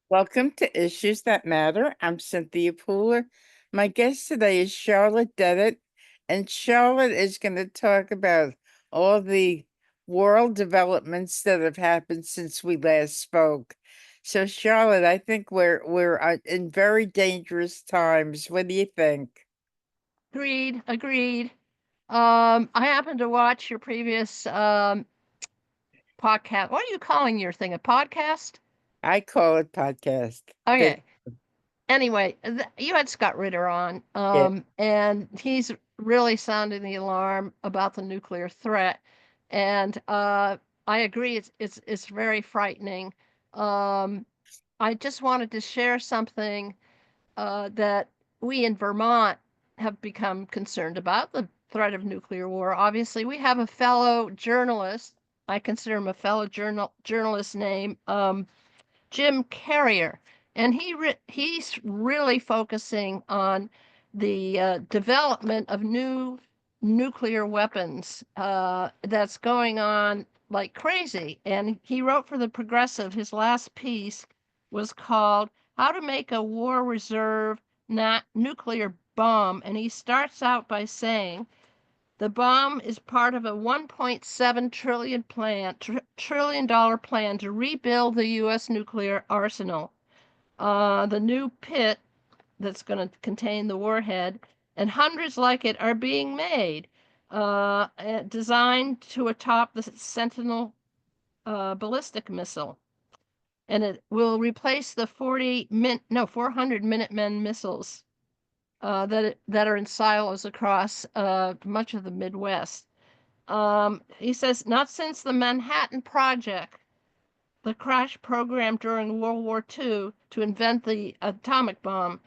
Welcome to Issues That Matter. I'm Cynthia Pooler. My guest today is Charlotte Dennett, and Charlotte is going to talk about all the world developments that have happened since we last spoke. So, Charlotte, I think we're in very dangerous times. What do you think? Agreed. I happened to watch your previous podcast. What are you calling your thing? A podcast? I call it podcast. That Okay. Anyway, you had Scott Ritter on, yeah. and he's really sounding the alarm about the nuclear threat. And I agree, it's very frightening. Um, I just wanted to share something that we in Vermont have become concerned about the threat of nuclear war. Obviously, we have a fellow journalist. I consider him a fellow journalist named Jim Carrier, and he's really focusing on the development of new nuclear weapons that's going on like crazy. And he wrote for the Progressive. His last piece was called "How to Make a War Reserve Not Nuclear Bomb," and he starts out by saying the bomb is part of a 1.7 trillion dollar plan to rebuild the U.S. nuclear arsenal. The new pit that's going to contain the warhead and hundreds like it are being made, designed to atop the Sentinel ballistic missile, and it will replace the 400 Minutemen missiles that are in silos across much of the Midwest. He says, not since the Manhattan Project, the crash program during World War II to invent the atomic bomb,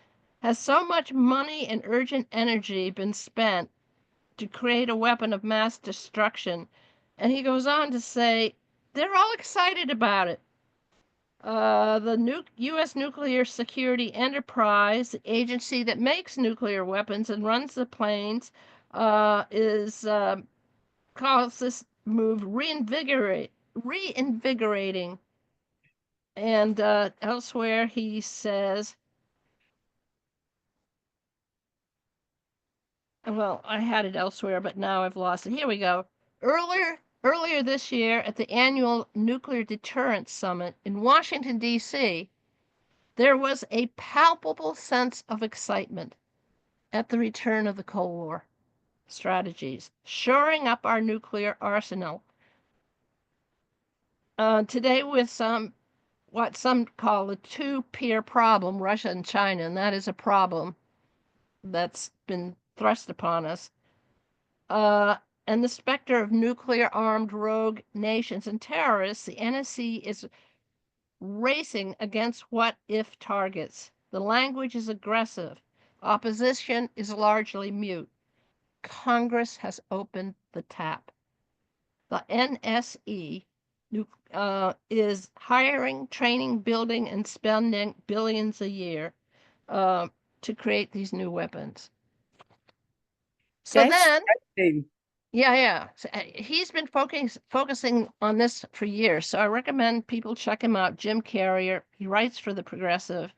has so much money and urgent energy been spent to create a weapon of mass destruction. And he goes on to say, they're all excited about it. The U.S. Nuclear Security Enterprise, the agency that makes nuclear weapons and runs the planes, is calls this move reinvigorating. And elsewhere he says, well, I had it elsewhere, but now I've lost it. Here we go. Earlier this year at the annual Nuclear Deterrence Summit in Washington, D.C., there was a palpable sense of excitement at the return of the Cold War strategies, shoring up our nuclear arsenal. Today, with what some call the two-peer problem, Russia and China, and that is a problem that's been thrust upon us. Uh, and the specter of nuclear armed rogue nations and terrorists, the NSC is racing against what if targets. The language is aggressive. Opposition is largely mute. Congress has opened the tap. The NSE is hiring, training, building, and spending billions a year uh, to create these new weapons. So That's then, frightening. yeah. So, he's been focusing on this for years. So I recommend people check him out. Jim Carrier. He writes for the Progressive,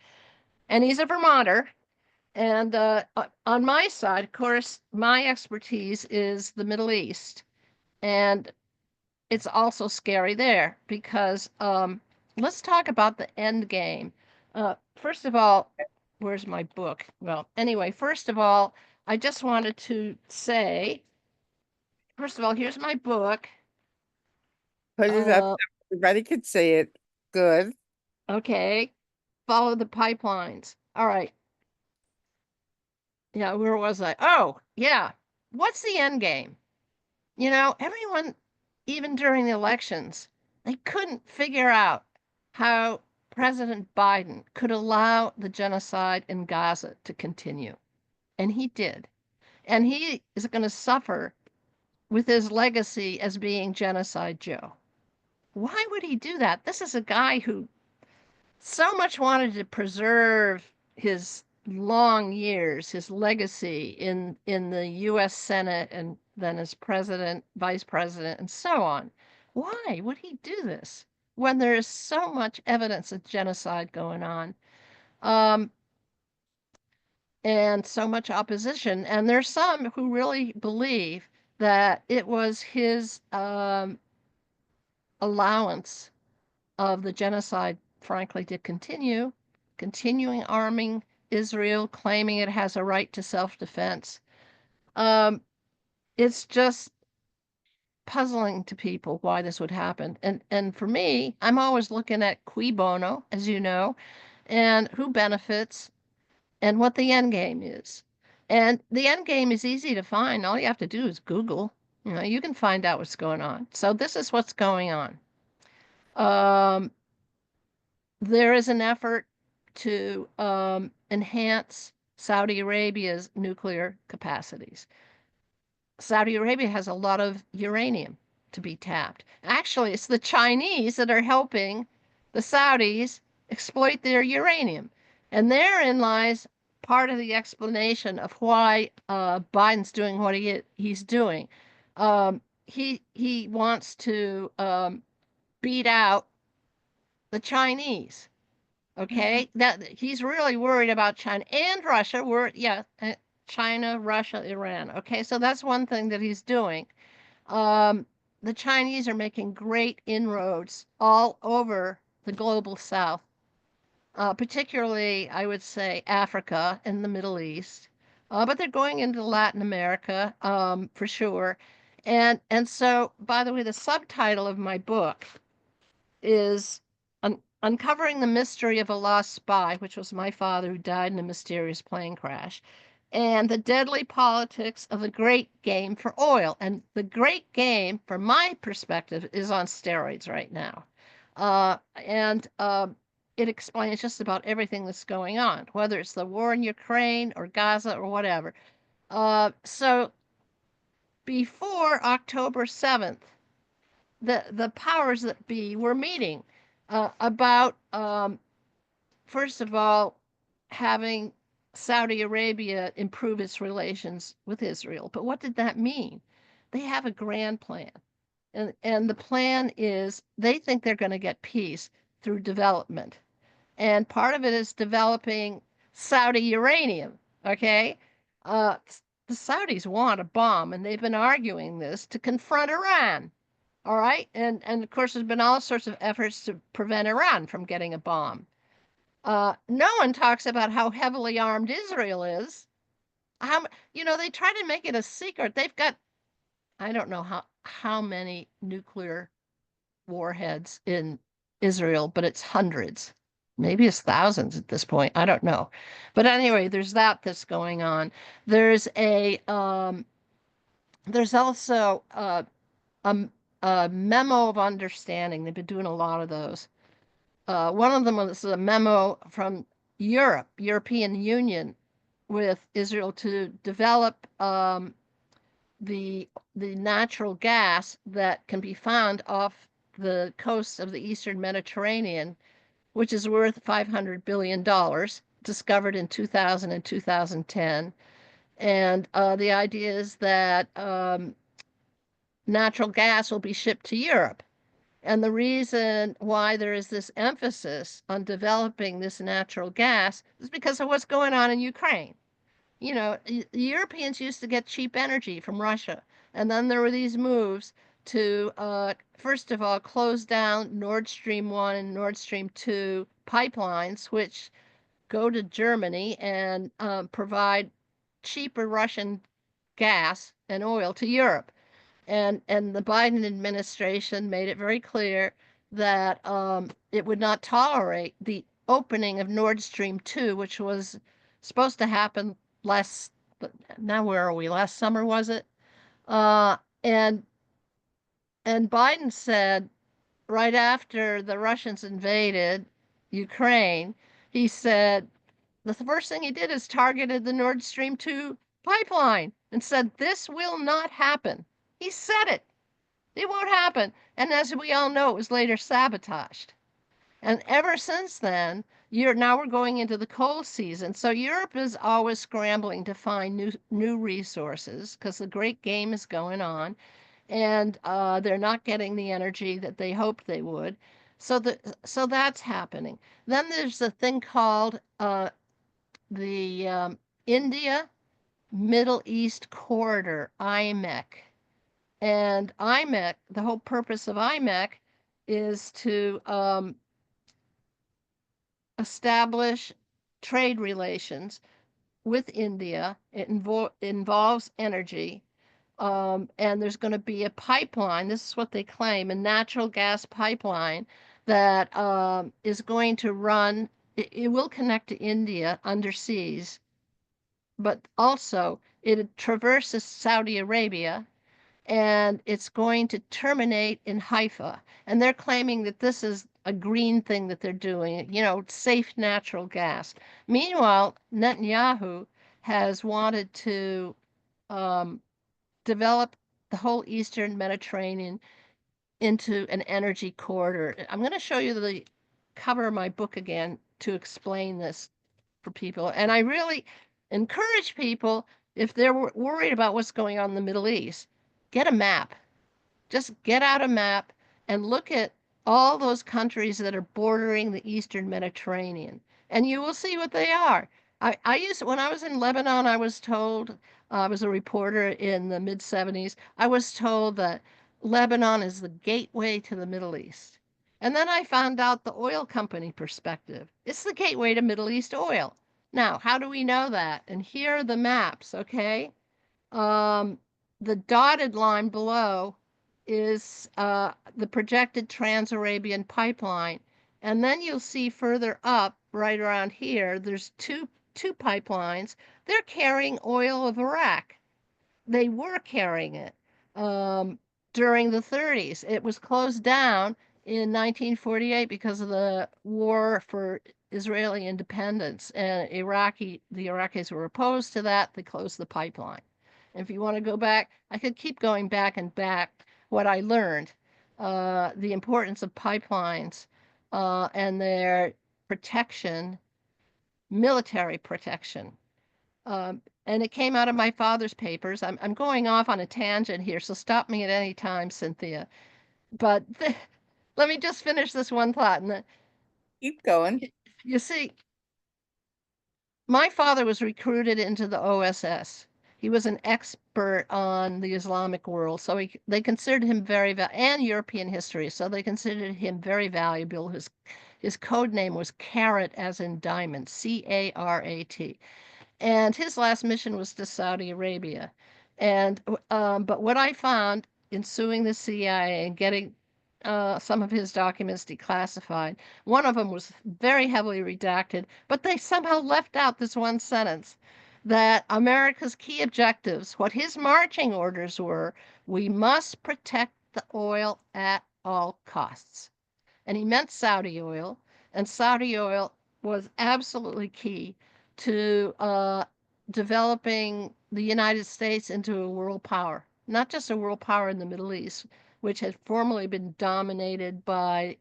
and he's a Vermonter. And on my side, of course, my expertise is the Middle East, and it's also scary there because let's talk about the end game. First of all, where's my book? Well, anyway, first of all, I just wanted to say, first of all, here's my book. Put it up Uh, so everybody could see it. Good. okay, follow the pipelines. All right. Yeah, where was I? Oh, yeah. What's the end game? Everyone, even during the elections, they couldn't figure out how President Biden could allow the genocide in Gaza to continue. And he did. And he is going to suffer with his legacy as being Genocide Joe. Why would he do that? This is a guy who so much wanted to preserve his long years, his legacy in the U.S. Senate and then as president, vice president, and so on. Why would he do this? when there is so much evidence of genocide going on, um, and so much opposition. And there's some who really believe that it was his allowance of the genocide, frankly, to continuing arming Israel, claiming it has a right to self defense. Um, it's just puzzling to people why this would happen. And for me, I'm always looking at cui bono, as you know, and who benefits and what the end game is. And the end game is easy to find. All you have to do is Google. You know, you can find out what's going on. So this is what's going on. Um, there is an effort to enhance Saudi Arabia's nuclear capacities. Saudi Arabia has a lot of uranium to be tapped. Actually, it's the Chinese that are helping the Saudis exploit their uranium. And therein lies part of the explanation of why Biden's doing what he's doing. He wants to beat out the Chinese. Mhm. Okay, that he's really worried about China and Russia. China, Russia, Iran. Okay, so that's one thing that he's doing. Um, the Chinese are making great inroads all over the global south, particularly, I would say, Africa and the Middle East. But they're going into Latin America for sure. And so, by the way, the subtitle of my book is Uncovering the Mystery of a Lost Spy, which was my father who died in a mysterious plane crash, and the deadly politics of the great game for oil. And the great game, from my perspective, is on steroids right now. And it explains just about everything that's going on, whether it's the war in Ukraine or Gaza or whatever. So before October 7th, the powers that be were meeting about first of all having Saudi Arabia improve its relations with Israel. But what did that mean? They have a grand plan. And the plan is they think they're going to get peace through development. And part of it is developing Saudi uranium. Okay. Uh, the Saudis want a bomb, and they've been arguing this to confront Iran. All right. And of course, there's been all sorts of efforts to prevent Iran from getting a bomb. No one talks about how heavily armed Israel is. How, they try to make it a secret. They've got, I don't know how many nuclear warheads in Israel, but it's hundreds. Maybe it's thousands at this point. I don't know. But anyway, there's that's going on. There's a there's also a, a memo of understanding. They've been doing a lot of those. One of them was a memo from European Union, with Israel to develop the natural gas that can be found off the coast of the Eastern Mediterranean, which is worth $500 billion, discovered in 2000 and 2010. And the idea is that natural gas will be shipped to Europe. And the reason why there is this emphasis on developing this natural gas is because of what's going on in Ukraine. The Europeans used to get cheap energy from Russia. And then there were these moves to, first of all, close down Nord Stream 1 and Nord Stream 2 pipelines, which go to Germany and provide cheaper Russian gas and oil to Europe. And the Biden administration made it very clear that it would not tolerate the opening of Nord Stream 2, which was supposed to happen last, now where are we? Last summer, was it? Uh, and and Biden said right after the Russians invaded Ukraine, he said the first thing he did is targeted the Nord Stream 2 pipeline and said, "This will not happen." He said it. It won't happen. And as we all know, it was later sabotaged. And ever since then, now we're going into the cold season. So Europe is always scrambling to find new resources because the great game is going on, and they're not getting the energy that they hoped they would. So that's happening. Then there's a thing called the India Middle East Corridor, IMEC. And IMEC, the whole purpose of IMEC is to establish trade relations with India. It involves energy. And there's going to be a pipeline. This is what they claim, a natural gas pipeline that is going to run. It will connect to India underseas, but also it traverses Saudi Arabia, and it's going to terminate in Haifa. And they're claiming that this is a green thing that they're doing, safe natural gas. Meanwhile, Netanyahu has wanted to um, develop the whole Eastern Mediterranean into an energy corridor. I'm going to show you the cover of my book again to explain this for people. And I really encourage people, if they're worried about what's going on in the Middle East, get a map. Just get out a map and look at all those countries that are bordering the Eastern Mediterranean, and you will see what they are. I used when I was in Lebanon, I was told, I was a reporter in the mid 70s. I was told that Lebanon is the gateway to the Middle East. And then I found out the oil company perspective. It's the gateway to Middle East oil. Now, how do we know that? And here are the maps, okay? Um, the dotted line below is the projected Trans-Arabian pipeline. And then you'll see further up, right around here, there's two pipelines. They're carrying oil of Iraq. They were carrying it um, during the 30s. It was closed down in 1948 because of the war for Israeli independence, and the Iraqis were opposed to that. They closed the pipeline. And if you want to go back, I could keep going back and back what I learned, the importance of pipelines and their protection, military protection. And it came out of my father's papers. I'm going off on a tangent here, so stop me at any time, Cynthia. But let me just finish this one thought. Keep going. You see, my father was recruited into the OSS. He was an expert on the Islamic world, so they considered him and European history, so they considered him very valuable. His code name was Carat, as in diamond, Carat, and his last mission was to Saudi Arabia. And but what I found in suing the CIA and getting some of his documents declassified, one of them was very heavily redacted, but they somehow left out this one sentence that America's key objectives, what his marching orders were, we must protect the oil at all costs. And he meant Saudi oil, and Saudi oil was absolutely key to developing the United States into a world power, not just a world power in the Middle East, which had formerly been dominated by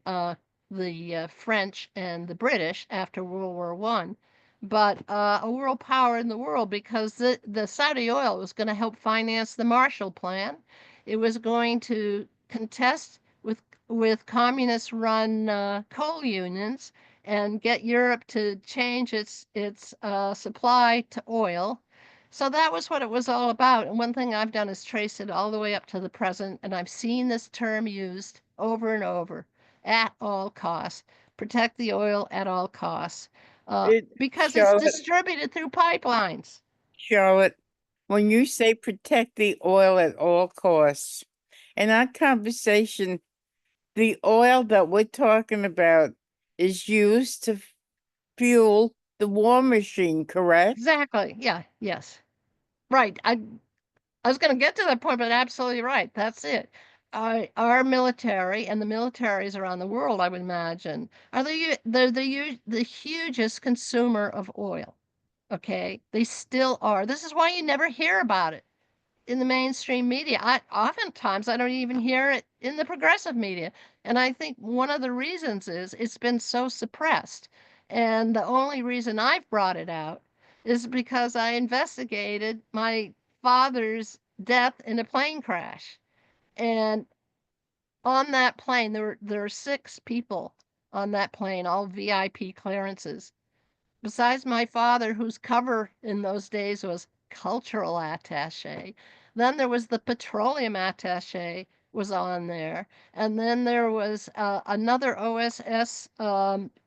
the French and the British after World War One, but a world power in the world because the Saudi oil was going to help finance the Marshall Plan. It was going to contest with communist-run coal unions and get Europe to change its supply to oil. So that was what it was all about. And one thing I've done is trace it all the way up to the present, and I've seen this term used over and over: at all costs, protect the oil at all costs, because it's Charlotte, distributed through pipelines. Charlotte, when you say protect the oil at all costs, in our conversation, the oil that we're talking about is used to fuel the war machine, correct? Exactly. Yeah. Yes. Right. I was going to get to that point, but absolutely right. That's it. Our military and the militaries around the world, I would imagine, are the hugest consumer of oil. Okay, they still are. This is why you never hear about it in the mainstream media. Oftentimes I don't even hear it in the progressive media, and I think one of the reasons is it's been so suppressed. And the only reason I've brought it out is because I investigated my father's death in a plane crash. And on that plane, there were 6 people on that plane, all VIP clearances. Besides my father, whose cover in those days was cultural attaché. Then there was the petroleum attaché was on there, and then there was another OSS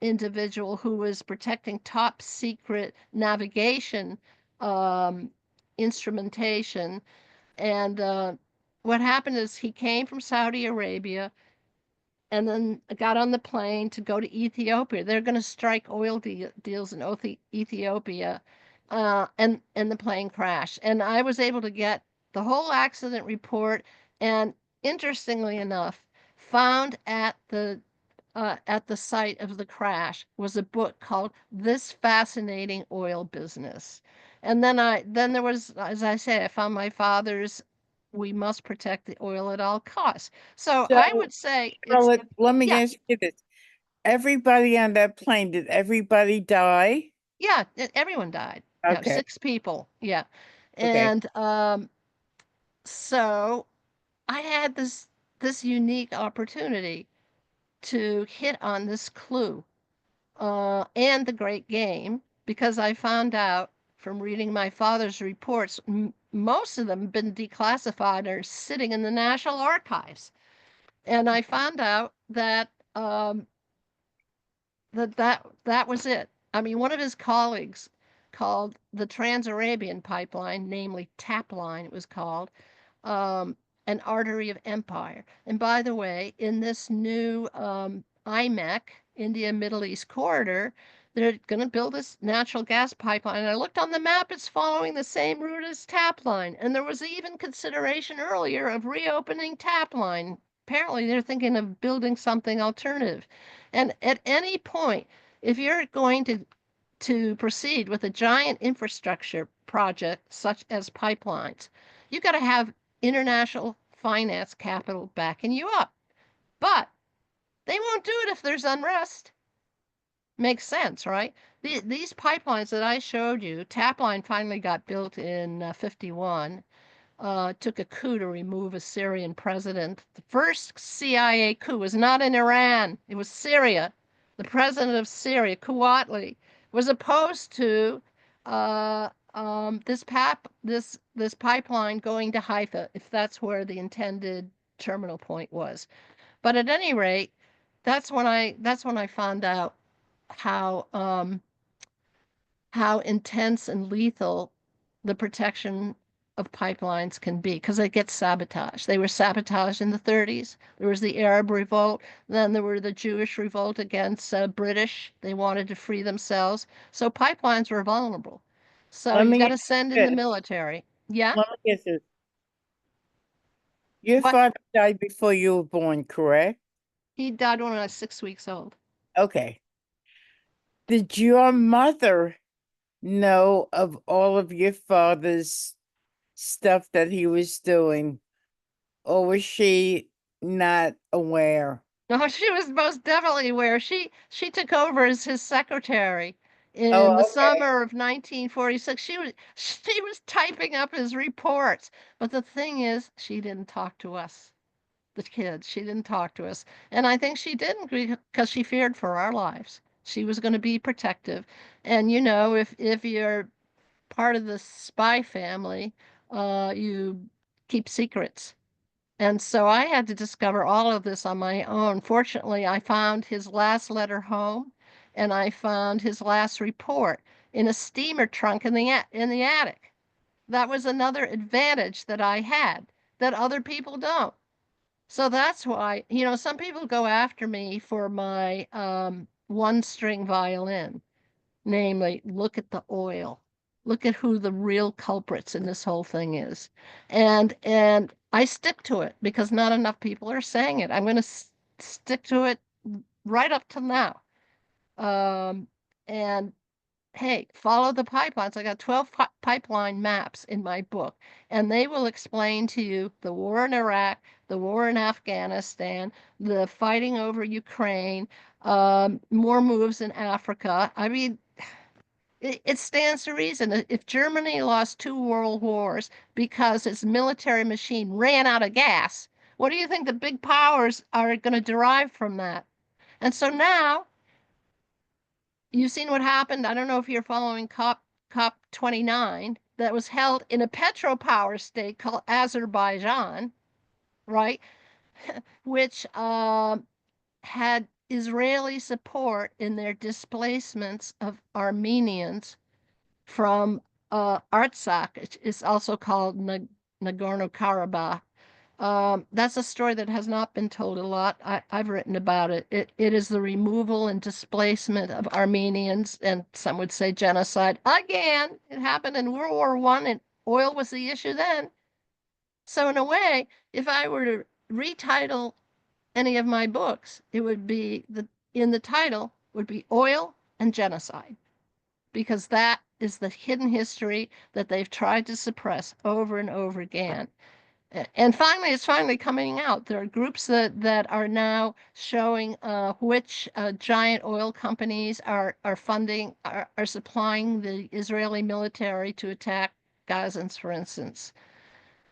individual who was protecting top secret navigation um, instrumentation. And what happened is he came from Saudi Arabia and then got on the plane to go to Ethiopia. They're going to strike oil deals in Ethiopia, and the plane crashed. And I was able to get the whole accident report, and interestingly enough, found at the site of the crash was a book called This Fascinating Oil Business. And then there was, as I say, I found my father's We Must Protect the Oil at All Costs. So I So, would say it's, Charlotte, let me yeah, ask you this. Everybody on that plane, did everybody die? yeah, everyone died. Yeah, Okay, 6 people. Yeah. okay. And so I had this unique opportunity to hit on this clue and the great game, because I found out from reading my father's reports, most of them have been declassified or sitting in the National Archives. And I found out that that was it. I mean, one of his colleagues called the Trans-Arabian Pipeline, namely TAP line, it was called, um, an artery of empire. And by the way, in this new IMEC, India Middle East corridor, they're going to build this natural gas pipeline. And I looked on the map, it's following the same route as TAP line. And there was even consideration earlier of reopening TAP line. Apparently, they're thinking of building something alternative. And at any point, if you're going to proceed with a giant infrastructure project such as pipelines, you got to have international finance capital backing you up. But they won't do it if there's unrest. Makes sense, right? These pipelines that I showed you, Tapline finally got built in 51. Took a coup to remove a Syrian president. The first CIA coup was not in Iran, it was Syria. The president of Syria, Kouatli, was opposed to this pipeline going to Haifa, if that's where the intended terminal point was. But at any rate, that's when I found out how how intense and lethal the protection of pipelines can be, because they get sabotaged. They were sabotaged in the 30s. There was the Arab Revolt. Then there were the Jewish revolt against British. They wanted to free themselves. So pipelines were vulnerable. So Let you me got ask to send you in the this. military. Yeah. Let me ask you this. Your What? father died before you were born, correct? He died when I was 6 weeks old. Okay. Did your mother know of all of your father's stuff that he was doing, or was she not aware? No, she was most definitely aware. She took over as his secretary Oh, in the okay. summer of 1946. She was typing up his reports. But the thing is, she didn't talk to us, the kids. She didn't talk to us. And I think she didn't because she feared for our lives. She was going to be protective. And if you're part of the spy family, you keep secrets. And so I had to discover all of this on my own. Fortunately, I found his last letter home, and I found his last report in a steamer trunk in the attic. That was another advantage that I had that other people don't. So that's why, some people go after me for my one string violin. Namely, look at the oil. Look at who the real culprits in this whole thing is. And I stick to it because not enough people are saying it. I'm going to stick to it right up to now. Um, and hey, follow the pipelines. I got 12 pipeline maps in my book, and they will explain to you the war in Iraq, the war in Afghanistan, the fighting over Ukraine, more moves in Africa. I mean, it stands to reason. If Germany lost 2 world wars because its military machine ran out of gas, What do you think the big powers are going to derive from that? And so now you've seen what happened. I don't know if you're following COP 29 that was held in a petropower state called Azerbaijan, right? Which had Israeli support in their displacements of Armenians from Artsakh. It's also called Nagorno-Karabakh. That's a story that has not been told a lot. I've written about it. It is the removal and displacement of Armenians, and some would say genocide. Again, it happened in World War One, and oil was the issue then. So in a way, if I were to retitle any of my books, it would be in the title would be Oil and Genocide, because that is the hidden history that they've tried to suppress over and over again. And finally, it's finally coming out. There are groups that are now showing which giant oil companies are funding, are supplying the Israeli military to attack Gazans, for instance.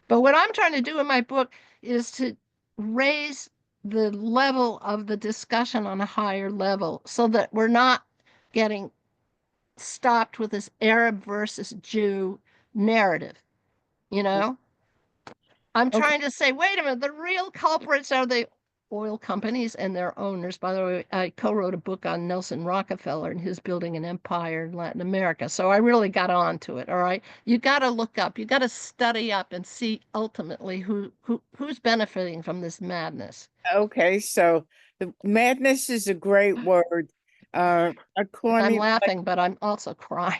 But what I'm trying to do in my book is to raise the level of the discussion on a higher level so that we're not getting stopped with this Arab versus Jew narrative, you know? I'm Okay. trying to say, wait a minute, the real culprits are the oil companies and their owners. By the way, I co-wrote a book on Nelson Rockefeller and his building an empire in Latin America. So I really got on to it. All right. You got to look up, you got to study up and see ultimately who's benefiting from this madness. Okay, so the madness is a great word. I'm According, like laughing, but I'm also crying.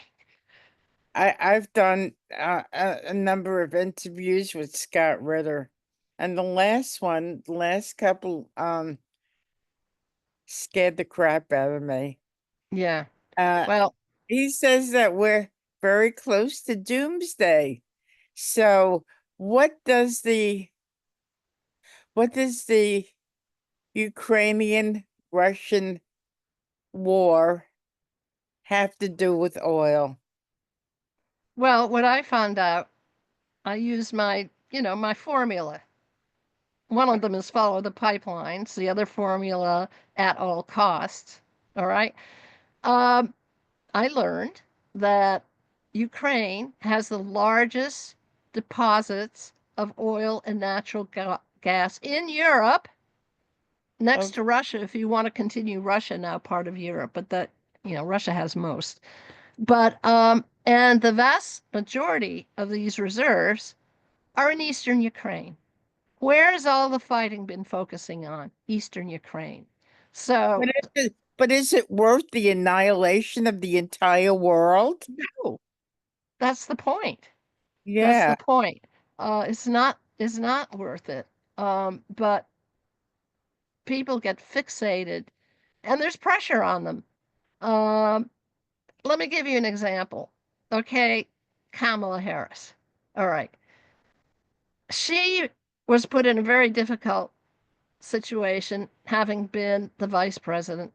I've done a number of interviews with Scott Ritter, and the last one, the last couple, scared the crap out of me. Yeah. Uh, Well, he says that we're very close to doomsday. So, what does the what does the Ukrainian Russian war have to do with oil? what I found out, I used my formula. One of them is follow the pipelines, the other formula at all costs. All right. Um, I learned that Ukraine has the largest deposits of oil and natural gas in Europe, next Okay. to Russia, if you want to continue Russia now part of Europe, but Russia has most. But and the vast majority of these reserves are in eastern Ukraine. Where's all the fighting been focusing on? Eastern Ukraine. So, But is it worth the annihilation of the entire world? no, that's the point. That's the Yeah. point. It's not worth it. But people get fixated, and there's pressure on them. Um, Let me give you an example. Okay, Kamala Harris. All right, she was put in a very difficult situation, having been the vice president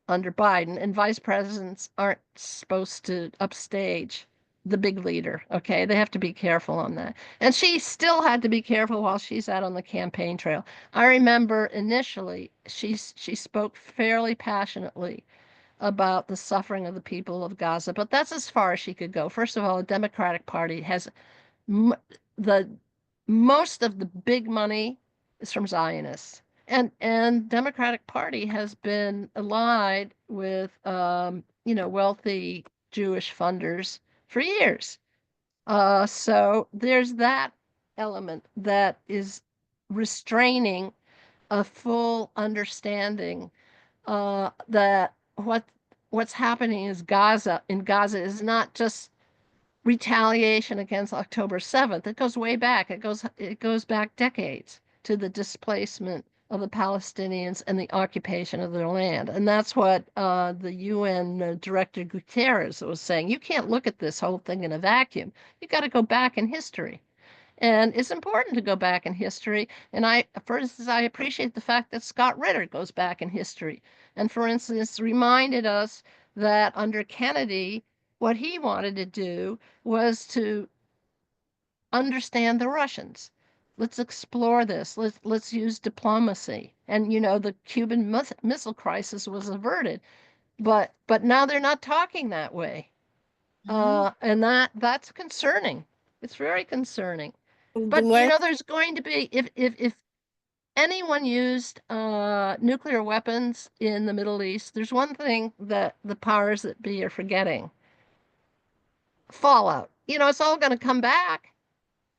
under Biden, and vice presidents aren't supposed to upstage the big leader. Okay, they have to be careful on that. And she still had to be careful while she's out on the campaign trail. I remember initially she spoke fairly passionately about the suffering of the people of Gaza, but that's as far as she could go. First of all, the Democratic Party has the most of the big money is from Zionists, and Democratic Party has been allied with wealthy Jewish funders for years. So there's that element that is restraining a full understanding that what's happening is Gaza is not just retaliation against October 7th. It goes way back. It goes back decades to the displacement of the Palestinians and the occupation of their land. And that's what the UN Director Guterres was saying. You can't look at this whole thing in a vacuum. You got to go back in history. And it's important to go back in history. And for instance, I appreciate the fact that Scott Ritter goes back in history. And for instance, reminded us that under Kennedy, what he wanted to do was to understand the Russians. Let's explore this. Let's use diplomacy. And the Cuban Missile Crisis was averted, but now they're not talking that way. Mhm. And that's concerning. It's very concerning. The But last, there's going to be, if anyone used nuclear weapons in the Middle East, there's one thing that the powers that be are forgetting: fallout. It's all going to come back.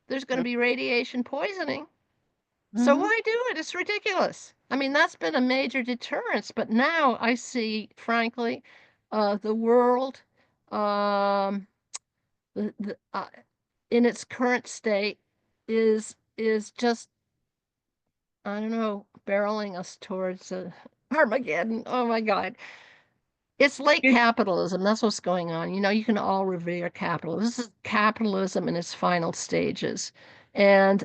There's going to be radiation poisoning. So mhm. why do it? It's ridiculous. I mean, that's been a major deterrence. But now I see, frankly, the world, um, in its current state is just, I don't know, barreling us towards Armageddon. Oh my God. It's late It- capitalism. That's what's going on. You can all revere capitalism. This is capitalism in its final stages. And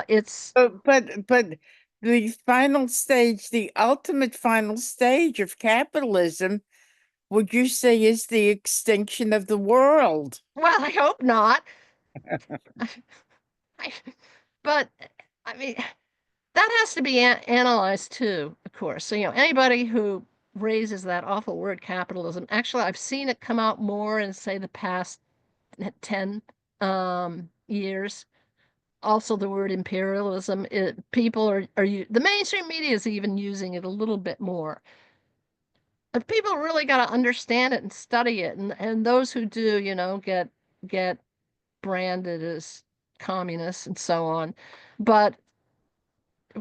it's, but the final stage, the ultimate final stage of capitalism, would you say is the extinction of the world? well, I hope not. But I mean, that has to be analyzed too, of course. So, anybody who raises that awful word capitalism, actually, I've seen it come out more in, say, the past 10 years. Also, the word imperialism, people the mainstream media is even using it a little bit more. People really got to understand it and study it. And those who do, get branded as communists and so on. But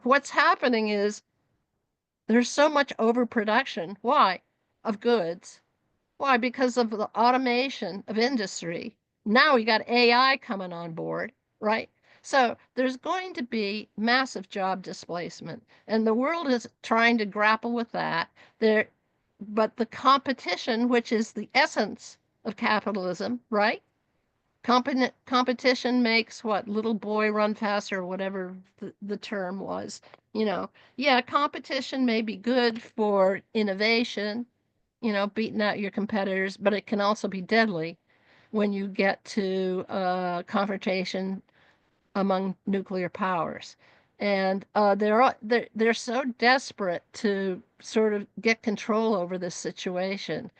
what's happening is there's so much overproduction. Why? Of goods. Why? Because of the automation of industry. Now we got AI coming on board, right? So there's going to be massive job displacement, and the world is trying to grapple with that. There, but the competition, which is the essence of capitalism, right? Competition makes what little boy run faster, or whatever the term was. Yeah, competition may be good for innovation, beating out your competitors, but it can also be deadly when you get to confrontation among nuclear powers. And they're so desperate to sort of get control over this situation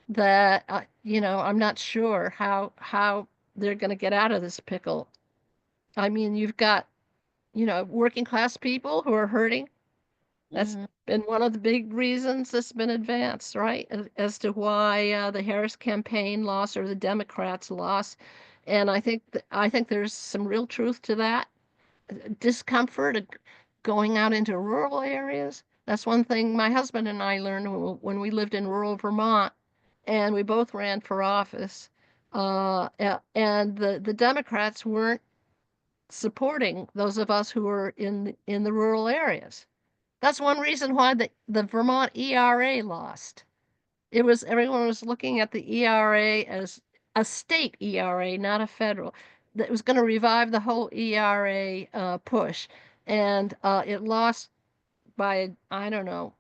that I'm not sure how they're going to get out of this pickle. I mean, you've got working class people who are hurting. That's Mhm. been one of the big reasons that's been advanced, right? As to why the Harris campaign lost or the Democrats lost. And I think there's some real truth to that. Discomfort of going out into rural areas. That's one thing my husband and I learned when we lived in rural Vermont, and we both ran for office. And the Democrats weren't supporting those of us who were in the rural areas. That's one reason why the Vermont ERA lost. Everyone was looking at the ERA as a state ERA, not a federal. That was going to revive the whole ERA push, and it lost by, I don't know,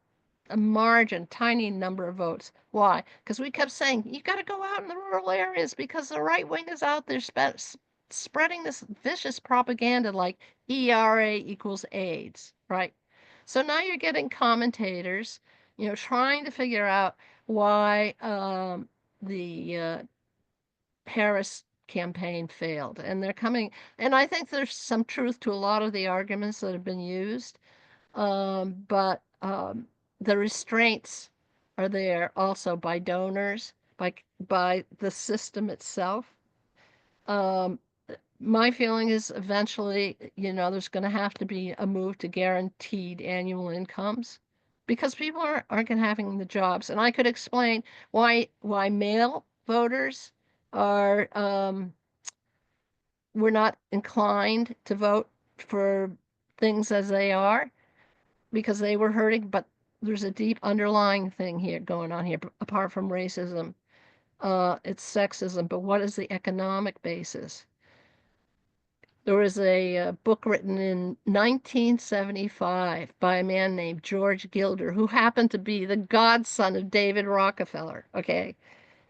a margin, tiny number of votes. Why? Because we kept saying you got to go out in the rural areas because the right wing is out there spreading this vicious propaganda like ERA equals AIDS, right? So now you're getting commentators, trying to figure out why the Harris campaign failed, and they're coming. And I think there's some truth to a lot of the arguments that have been used, but the restraints are there also by donors, by the system itself. Um, my feeling is eventually, there's going to have to be a move to guaranteed annual incomes because people aren't going to having the jobs. And I could explain why male voters are we're not inclined to vote for things as they are because they were hurting, but there's a deep underlying thing here going on here apart from racism. It's sexism, but what is the economic basis? There was a book written in 1975 by a man named George Gilder, who happened to be the godson of David Rockefeller. Okay.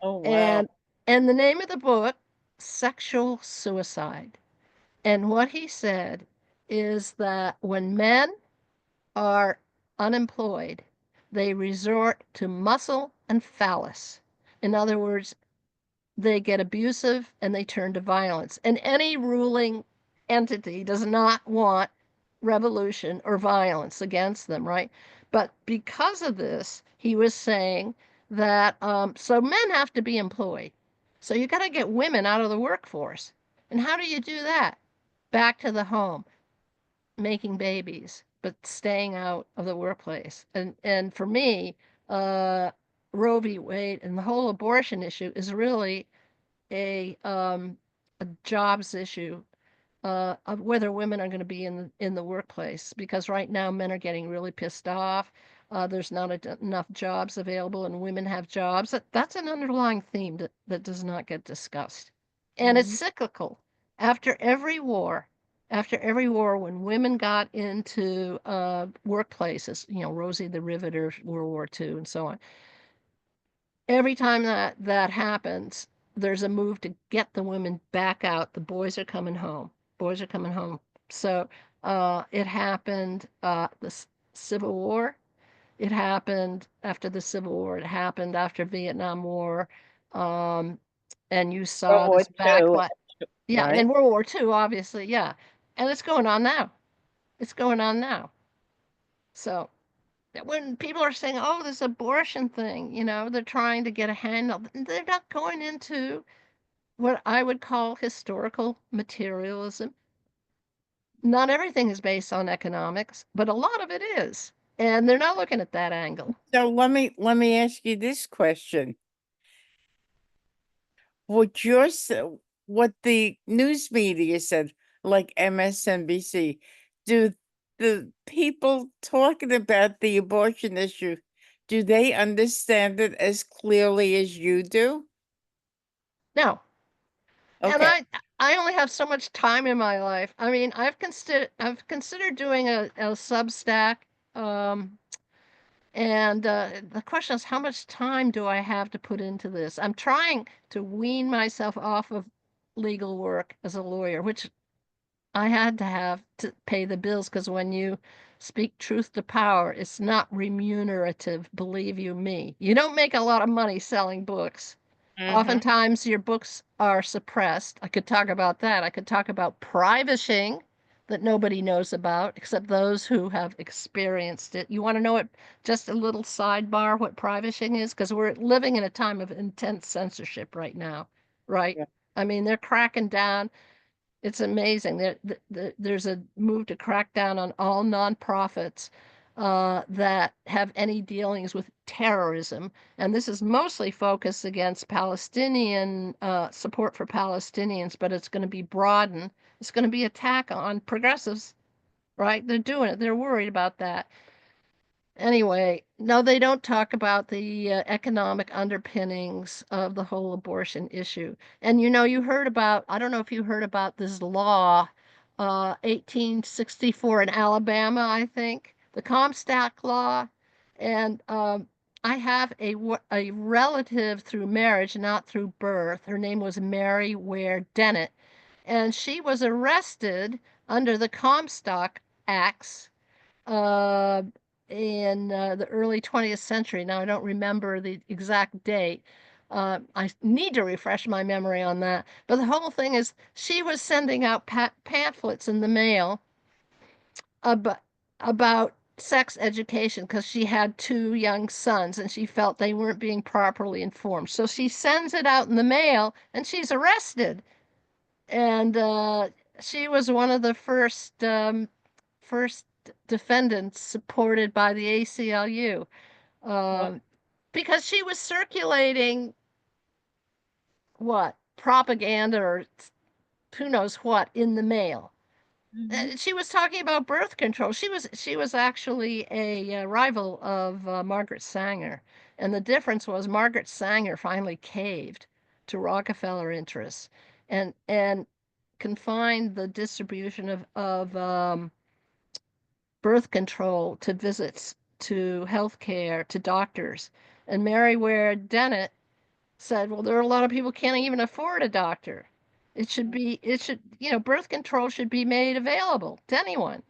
Oh, wow. And the name of the book, Sexual Suicide. And what he said is that when men are unemployed, they resort to muscle and phallus. In other words, they get abusive and they turn to violence. And any ruling entity does not want revolution or violence against them, right? But because of this, he was saying that so men have to be employed. So you got to get women out of the workforce. And how do you do that? Back to the home, making babies, but staying out of the workplace. And for me, uh, Roe v. Wade and the whole abortion issue is really a um, a jobs issue of whether women are going to be in the workplace because right now men are getting really pissed off. There's not enough jobs available, and women have jobs. That's an underlying theme that does not get discussed, and it's Mhm. cyclical. After every war, after every war, when women got into workplaces, you know, Rosie the Riveter, World War II, and so on, every time that happens, there's a move to get the women back out. The boys are coming home. Boys are coming home. So it happened the Civil War. It happened after the Civil War. It happened after Vietnam War. Um, and you World saw War this II, backlash. Yeah, right? and World War II, obviously, yeah. And it's going on now. It's going on now. So when people are saying, "Oh, this abortion thing," you know, they're trying to get a handle. They're not going into what I would call historical materialism. Not everything is based on economics, but a lot of it is. And they're not looking at that angle. So let me ask you this question. What what the news media said, like MSNBC, do the people talking about the abortion issue, do they understand it as clearly as you do? No. And Okay. I only have so much time in my life. I mean, I've considered doing a Substack um and the question is, how much time do I have to put into this? I'm trying to wean myself off of legal work as a lawyer, which I had to have to pay the bills because when you speak truth to power, it's not remunerative, believe you me. You don't make a lot of money selling books. Mm-hmm. Oftentimes, your books are suppressed. I could talk about that. I could talk about privishing that nobody knows about except those who have experienced it. You want to know what, just a little sidebar, what privishing is? Because we're living in a time of intense censorship right now, right? Yeah. I mean, they're cracking down. It's amazing. There's a move to crack down on all nonprofits that have any dealings with terrorism. And this is mostly focused against Palestinian support for Palestinians, but it's going to be broadened. It's going to be attack on progressives, right? They're doing it. They're worried about that. Anyway, no, they don't talk about the economic underpinnings of the whole abortion issue. And you know, you heard about, I don't know if you heard about this law, 1864 in Alabama, I think, the Comstock Law. And I have a relative through marriage, not through birth. Her name was Mary Ware Dennett. And she was arrested under the Comstock Acts uh, in the early 20th century. Now, I don't remember the exact date. I need to refresh my memory on that. But the whole thing is, she was sending out pamphlets in the mail about, about sex education because she had two young sons and she felt they weren't being properly informed. So she sends it out in the mail and she's arrested. And she was one of the first defendants supported by the ACLU Well, um, because she was circulating what propaganda or who knows what in the mail. mhm. She was talking about birth control. She was actually a rival of Margaret Sanger, and the difference was Margaret Sanger finally caved to Rockefeller interests and confined the distribution of birth control to visits to health care to doctors. And Mary Ware Dennett said, well, there are a lot of people who can't even afford a doctor. It should be, it should, birth control should be made available to anyone.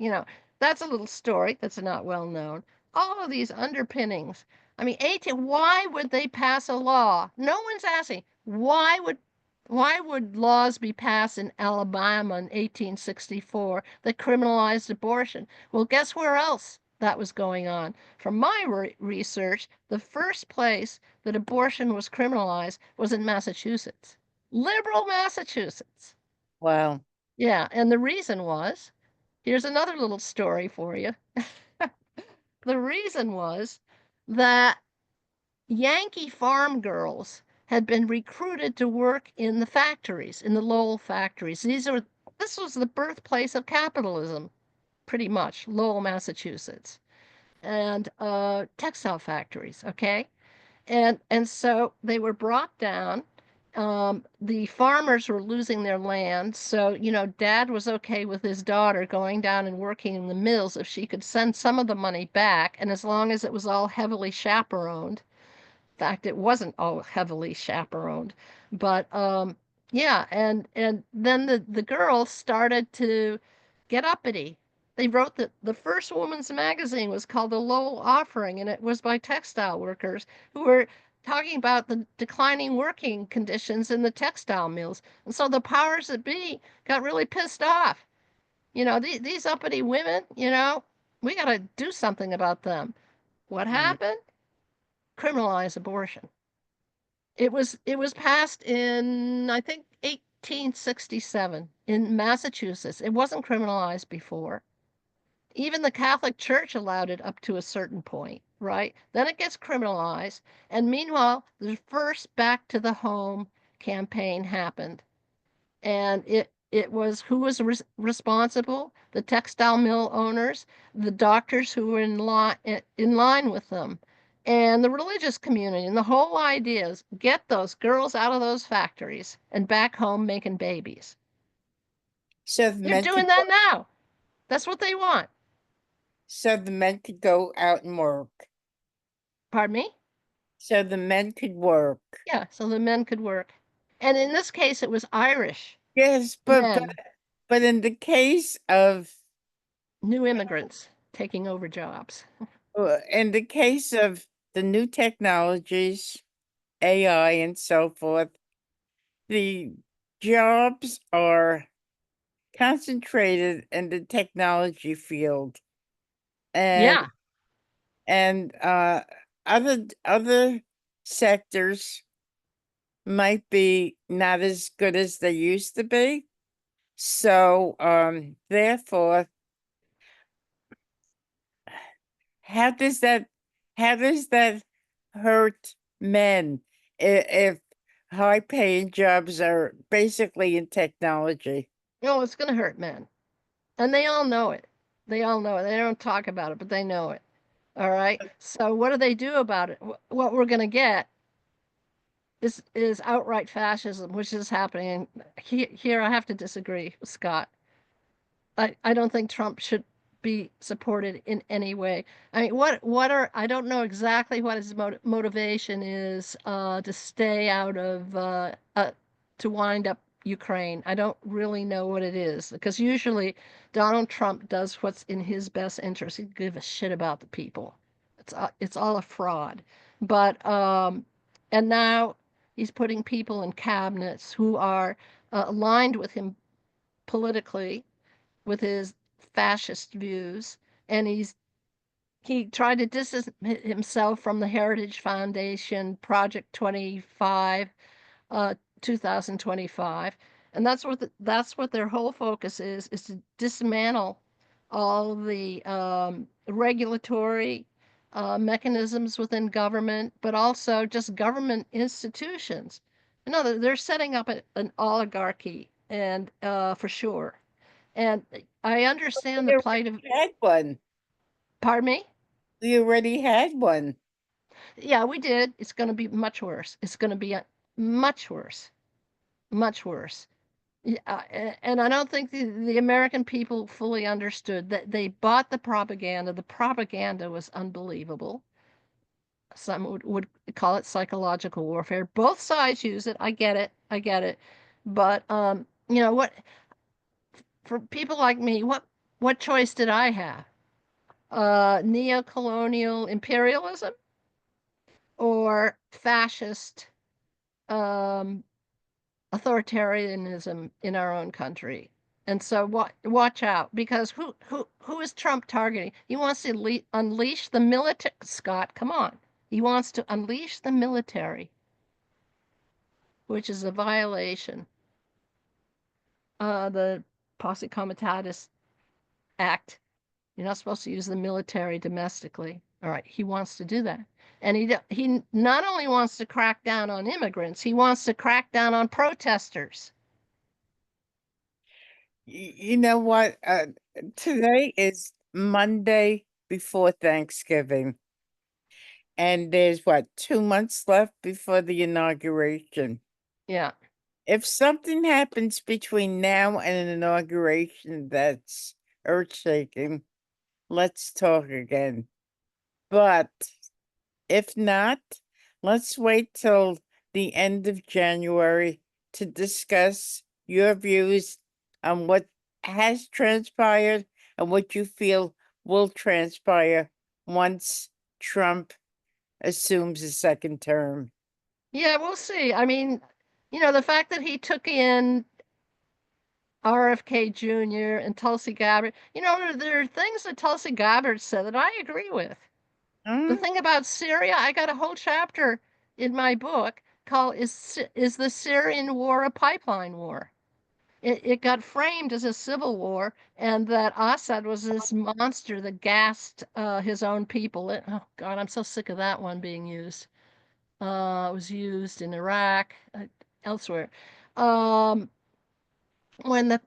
That's a little story that's not well known. All of these underpinnings. I mean, 18, why would they pass a law? No one's asking. Why would laws be passed in Alabama in 1864 that criminalized abortion? Well, guess where else that was going on? From my research, the first place that abortion was criminalized was in Massachusetts. Liberal Massachusetts. Wow. Yeah, and the reason was, here's another little story for you. The reason was that Yankee farm girls had been recruited to work in the factories, in the Lowell factories. This was the birthplace of capitalism, pretty much, Lowell, Massachusetts, and textile factories, okay? And so they were brought down. The farmers were losing their land, so Dad was okay with his daughter going down and working in the mills if she could send some of the money back, and as long as it was all heavily chaperoned. Fact, it wasn't all heavily chaperoned, but yeah, and then the girls started to get uppity. They wrote that the first woman's magazine was called the Lowell Offering, and it was by textile workers who were talking about the declining working conditions in the textile mills. And so the powers that be got really pissed off. These uppity women, we got to do something about them. What Mm. happened? Criminalize abortion. It was passed in, I think, 1867 in Massachusetts. It wasn't criminalized before. Even the Catholic Church allowed it up to a certain point, right? Then it gets criminalized, and meanwhile, the first Back to the Home campaign happened, and it was who was responsible? The textile mill owners, the doctors who were in line with them, and the religious community. And the whole idea is get those girls out of those factories and back home making babies. So the They're men could doing that now. That's what they want. so the men could go out and work. Pardon me? So the men could work. Yeah, so the men could work. And in this case, it was Irish Yes, but but men, but in the case of new immigrants taking over jobs. in the case of the new technologies, AI and so forth, the jobs are concentrated in the technology field, and Yeah. and other sectors might be not as good as they used to be. So therefore, how does that how does that hurt men if high paying jobs are basically in technology? No, it's going to hurt men. And they all know it. They all know it. They don't talk about it, but they know it. All right. So what do they do about it? What we're going to get is outright fascism, which is happening. Here I have to disagree with Scott. I don't think Trump should be supported in any way. I mean, I don't know exactly what his motivation is to stay out of to wind up Ukraine. I don't really know what it is because usually Donald Trump does what's in his best interest. He gives a shit about the people. It's all a fraud. But and now he's putting people in cabinets who are aligned with him politically with his fascist views, and he tried to distance himself from the Heritage Foundation Project 25, 2025, and that's what their whole focus is to dismantle all the regulatory mechanisms within government, but also just government institutions. They're setting up an oligarchy, and for sure. And I understand the You plight of, already had one. pardon me? You already had one. Yeah, we did. It's going to be much worse. It's going to be much worse, much worse. Yeah, and I don't think the American people fully understood that they bought the propaganda. The propaganda was unbelievable. Some would call it psychological warfare. Both sides use it. I get it. I get it. But You know, what for people like me, what choice did I have? Neo-colonial imperialism or fascist um, authoritarianism in our own country. And so watch out, because who is Trump targeting? He wants to unleash the military. Scott, come on. He wants to unleash the military, which is a violation the Posse Comitatus Act. You're not supposed to use the military domestically. All right, he wants to do that. And he not only wants to crack down on immigrants, he wants to crack down on protesters. You know what? Today is Monday before Thanksgiving, and there's what, 2 months left before the inauguration. Yeah. If something happens between now and an inauguration that's earth-shaking, let's talk again. But if not, let's wait till the end of January to discuss your views on what has transpired and what you feel will transpire once Trump assumes a second term. Yeah, we'll see. I mean, the fact that he took in RFK Jr. and Tulsi Gabbard, there are things that Tulsi Gabbard said that I agree with. The Hmm? thing about Syria, I got a whole chapter in my book called "Is the Syrian War a Pipeline War?" It got framed as a civil war, and that Assad was this monster that gassed his own people. Oh God, I'm so sick of that one being used. It was used in Iraq, elsewhere. Um, when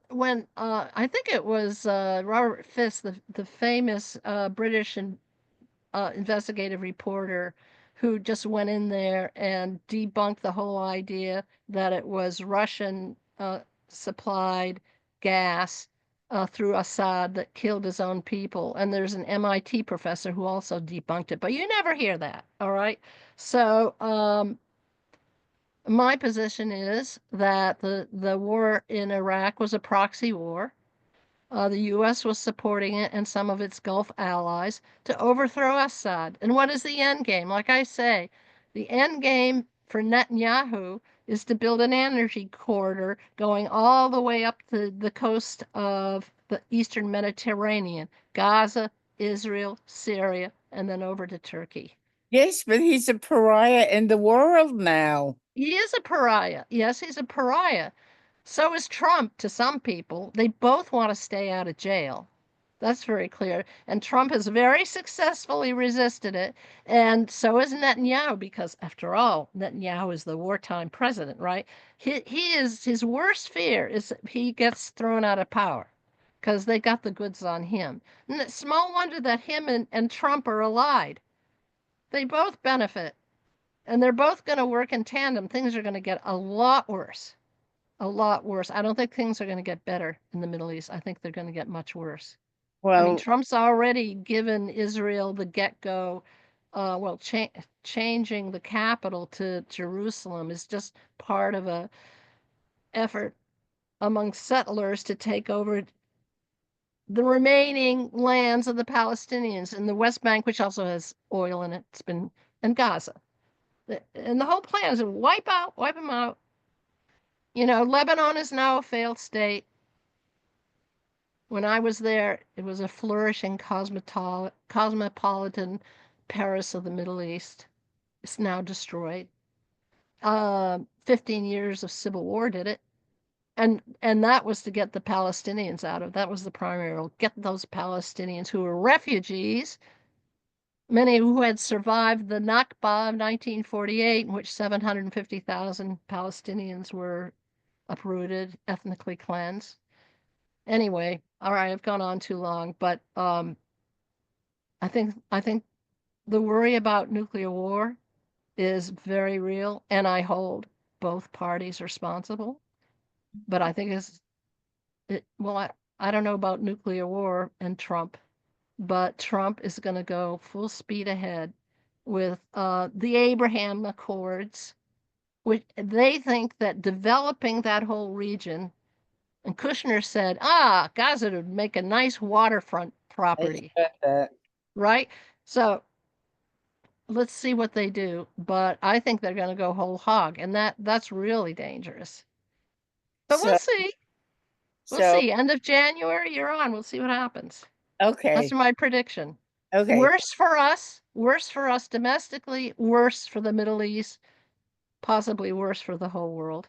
I think it was Robert Fisk, the famous British investigative reporter, who just went in there and debunked the whole idea that it was Russian supplied gas through Assad that killed his own people. And there's an MIT professor who also debunked it, but you never hear that. All right. So my position is that the war in Iraq was a proxy war. The U.S. was supporting it and some of its Gulf allies to overthrow Assad. And what is the end game? Like I say, the end game for Netanyahu is to build an energy corridor going all the way up the coast of the eastern Mediterranean, Gaza, Israel, Syria, and then over to Turkey. Yes, but he's a pariah in the world now. He is a pariah. Yes, he's a pariah. So is Trump to some people. They both want to stay out of jail. That's very clear. And Trump has very successfully resisted it. And so is Netanyahu, because after all, Netanyahu is the wartime president, right? He is, his worst fear is that he gets thrown out of power because they got the goods on him. And it's small wonder that him and Trump are allied. They both benefit, and they're both going to work in tandem. Things are going to get a lot worse. A lot worse. I don't think things are going to get better in the Middle East. I think they're going to get much worse. I mean, Well, Trump's already given Israel the get-go. Changing the capital to Jerusalem is just part of a effort among settlers to take over the remaining lands of the Palestinians in the West Bank, which also has oil in it. And Gaza. And the whole plan is to wipe them out. Lebanon is now a failed state. When I was there, it was a flourishing cosmopolitan Paris of the Middle East. It's now destroyed. 15 years of civil war did it. And that was to get the Palestinians out of. That was the primary goal. Get those Palestinians who were refugees, many who had survived the Nakba of 1948, in which 750,000 Palestinians were uprooted, ethnically cleansed. Anyway, all right, I've gone on too long, but I think the worry about nuclear war is very real, and I hold both parties responsible. But I think I don't know about nuclear war and Trump, but Trump is going to go full speed ahead with the Abraham Accords, which they think that developing that whole region And Kushner said, ah, Gaza would make a nice waterfront I property, got that. right? So let's see what they do. But I think they're going to go whole hog, and that's really dangerous. But we'll So, see. We'll so, see. End of January, you're on. We'll see what happens. That's okay, my prediction. okay, Worse for us domestically, worse for the Middle East, possibly worse for the whole world.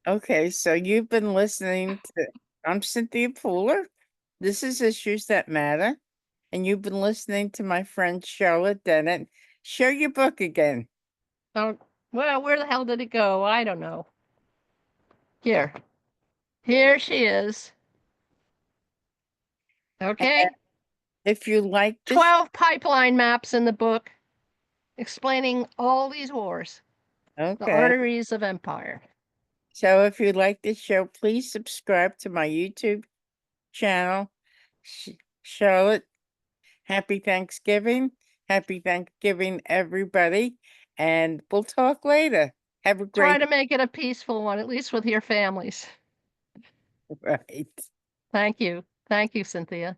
okay. So you've been listening to, I'm Cynthia Pooler. This is Issues That Matter. And you've been listening to my friend Charlotte Dennett. Share your book again. Oh, well, where the hell did it go? I don't know. Here. Here she is. And Okay. if you like this, 12 pipeline maps in the book explaining all these wars, the okay. arteries of empire. So if you like this show, please subscribe to my YouTube channel. Charlotte, happy Thanksgiving. Happy Thanksgiving, everybody. And we'll talk later. Have a Try great to make it a peaceful one, at least with your families. right. Thank you. Thank you, Cynthia.